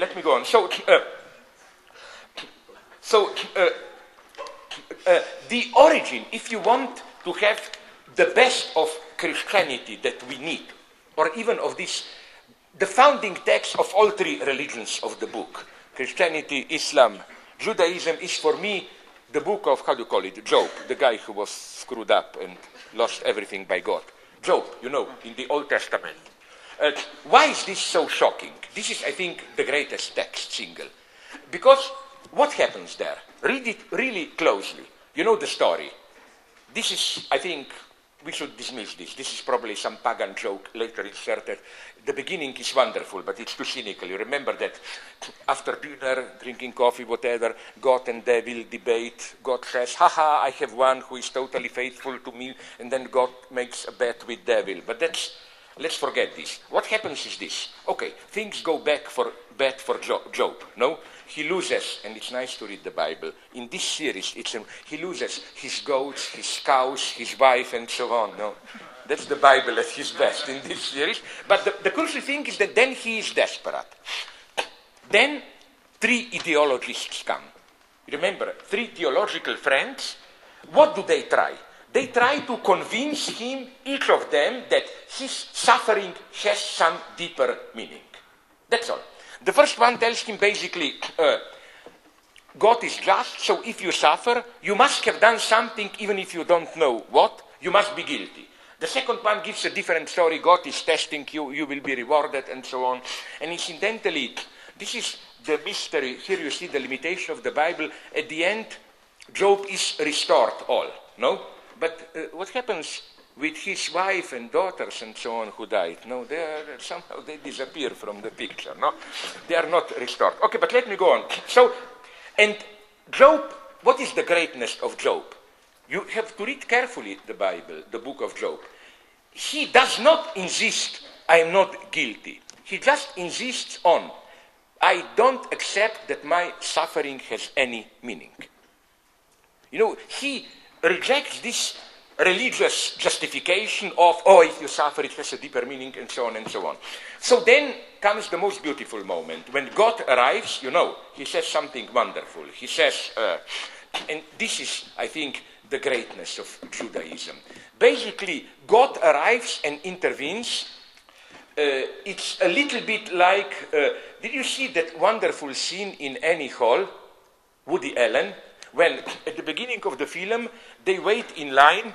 let me go on. The origin, if you want to have the best of Christianity that we need, or even of this, the founding text of all three religions of the book, Christianity, Islam, Judaism, is for me the book of, how do you call it, Job, the guy who was screwed up and lost everything by God. Job, you know, in the Old Testament. Why is this so shocking? This is, I think, the greatest text single. Because what happens there? Read it really closely. You know the story. This is, I think, we should dismiss this. This is probably some pagan joke later inserted. The beginning is wonderful, but it's too cynical. You remember that after dinner, drinking coffee, whatever, God and devil debate. God says, haha, I have one who is totally faithful to me, and then God makes a bet with devil. But let's forget this. What happens is this. Okay, things go bad for Job, no? He loses, and it's nice to read the Bible. In this series, he loses his goats, his cows, his wife, and so on. No, that's the Bible at his best in this series. But the crucial thing is that then he is desperate. Then three ideologists come. Remember, three theological friends. What do they try? They try to convince him, each of them, that his suffering has some deeper meaning. That's all. The first one tells him basically, God is just, so if you suffer, you must have done something even if you don't know what. You must be guilty. The second one gives a different story. God is testing you, you will be rewarded, and so on. And incidentally, this is the mystery. Here you see the limitation of the Bible. At the end, Job is restored all, no? But what happens with his wife and daughters and so on who died? No, somehow they disappear from the picture, no? They are not restored. Okay, but let me go on. So, and Job, what is the greatness of Job? You have to read carefully the Bible, the book of Job. He does not insist, I am not guilty. He just insists on, I don't accept that my suffering has any meaning. You know, he rejects this religious justification of, oh, if you suffer, it has a deeper meaning, and so on and so on. So then comes the most beautiful moment. When God arrives, you know, he says something wonderful. He says, and this is, I think, the greatness of Judaism. Basically, God arrives and intervenes. It's a little bit like, did you see that wonderful scene in Annie Hall, Woody Allen, when at the beginning of the film, they wait in line,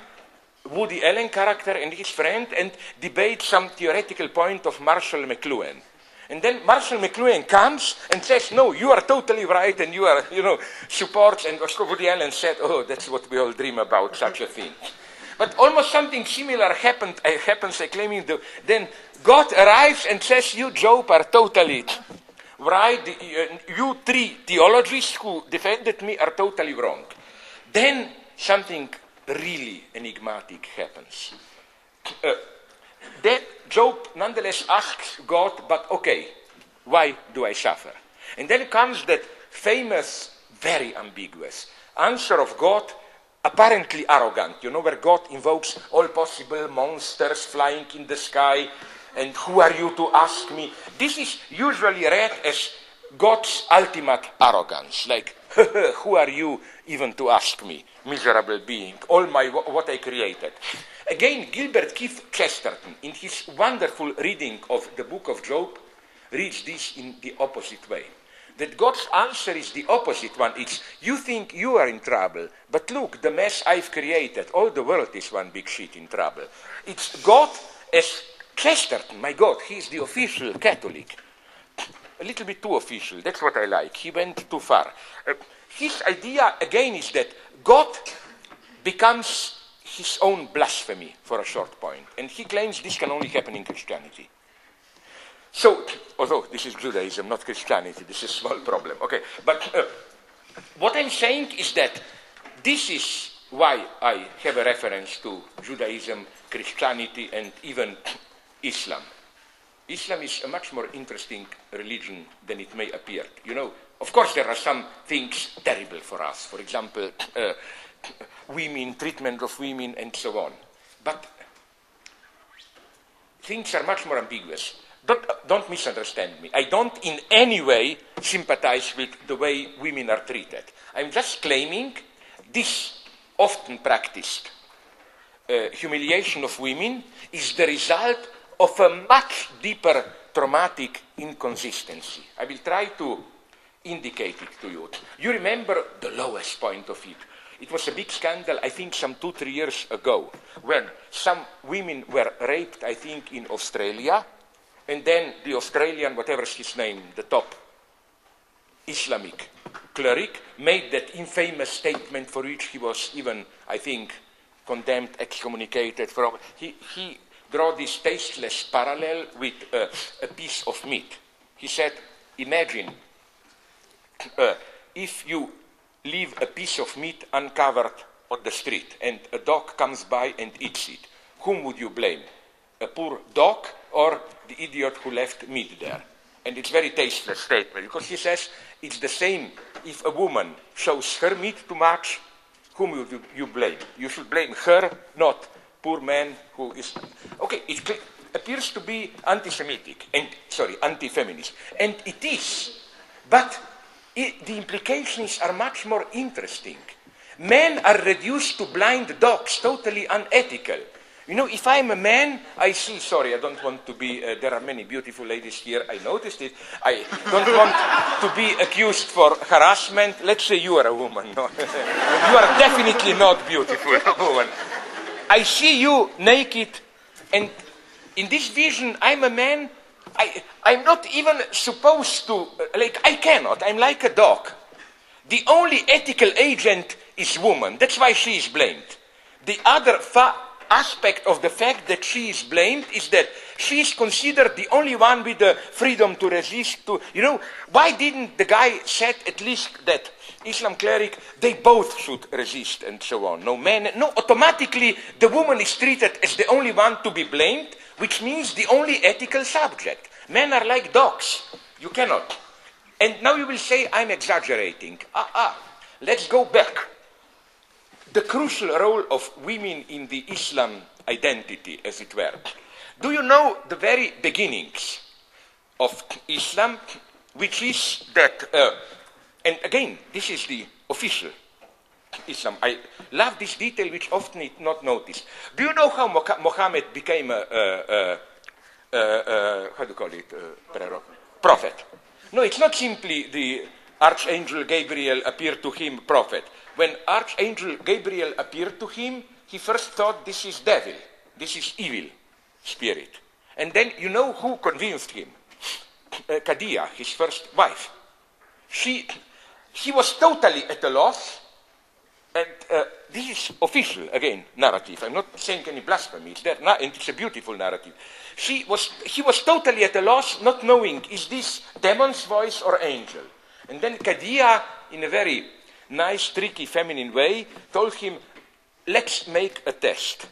Woody Allen character and his friend, and debate some theoretical point of Marshall McLuhan. And then Marshall McLuhan comes and says, no, you are totally right, and you are, you know, supports, and Woody Allen said, oh, that's what we all dream about, such a thing. But almost something similar happens, claiming then God arrives and says, you, Job, are totally right, you three theologists who defended me are totally wrong. Then something really enigmatic happens. Then Job nonetheless asks God, but okay, why do I suffer? And then comes that famous, very ambiguous answer of God, apparently arrogant, you know, where God invokes all possible monsters flying in the sky, and who are you to ask me? This is usually read as God's ultimate arrogance, like, who are you even to ask me, miserable being, all what I created. Again, Gilbert Keith Chesterton, in his wonderful reading of the book of Job, reads this in the opposite way. That God's answer is the opposite one. It's, you think you are in trouble, but look, the mess I've created, all the world is one big shit in trouble. It's God as Chesterton, my God, he's the official Catholic. A little bit too official, that's what I like. He went too far. His idea, again, is that God becomes his own blasphemy for a short point. And he claims this can only happen in Christianity. So, although this is Judaism, not Christianity, this is a small problem. Okay, but what I'm saying is that this is why I have a reference to Judaism, Christianity, and even Islam. Islam is a much more interesting religion than it may appear. You know, of course there are some things terrible for us. For example, women, treatment of women, and so on. But things are much more ambiguous. Don't misunderstand me. I don't in any way sympathize with the way women are treated. I'm just claiming this often practiced humiliation of women is the result of a much deeper traumatic inconsistency. I will try to indicate it to you. You remember the lowest point of it. It was a big scandal, I think, some 2-3 years ago, when some women were raped, I think, in Australia, and then the Australian, whatever's his name, the top Islamic cleric, made that infamous statement for which he was even, I think, condemned, excommunicated from. He drew this tasteless parallel with a piece of meat. He said, imagine if you leave a piece of meat uncovered on the street and a dog comes by and eats it. Whom would you blame? A poor dog or the idiot who left meat there? And it's a very tasteless statement because he says it's the same if a woman shows her meat too much. Whom would you blame? You should blame her, not poor man who is. Okay, it appears to be anti-Semitic and anti-feminist, and it is, but the implications are much more interesting. Men are reduced to blind dogs, totally unethical. You know, if I'm a man, I see, sorry, I don't want to be, there are many beautiful ladies here, I noticed it. I don't want to be accused for harassment. Let's say you are a woman. No? You are definitely not beautiful, a woman. I see you naked, and in this vision, I'm a man. I'm not even supposed to, I cannot. I'm like a dog. The only ethical agent is woman. That's why she is blamed. The other aspect of the fact that she is blamed is that she is considered the only one with the freedom to resist. Why didn't the guy said at least that Islam cleric, they both should resist and so on? No, automatically the woman is treated as the only one to be blamed, which means the only ethical subject. Men are like dogs. You cannot. And now you will say I'm exaggerating. Let's go back. The crucial role of women in the Islam identity, as it were. Do you know the very beginnings of Islam, which is that, and again, this is the official Islam. I love this detail, which often is not noticed. Do you know how Muhammad became how do you call it, prophet? No, it's not simply the Archangel Gabriel appeared to him, prophet. When Archangel Gabriel appeared to him, he first thought this is devil, this is evil spirit. And then you know who convinced him? Khadija, his first wife. He was totally at a loss, and this is official, again, narrative. I'm not saying any blasphemy, it's there, and it's a beautiful narrative. He was totally at a loss, not knowing, is this demon's voice or angel? And then Khadija, in a very nice, tricky, feminine way, told him, let's make a test.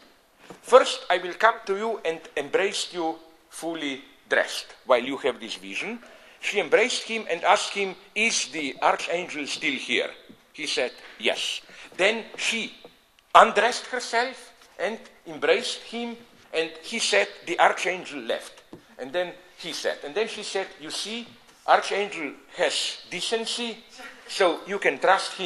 First, I will come to you and embrace you fully dressed while you have this vision. She embraced him and asked him, is the archangel still here? He said, yes. Then she undressed herself and embraced him, and he said, the archangel left. And then he said, and then she said, you see, archangel has decency, so you can trust him.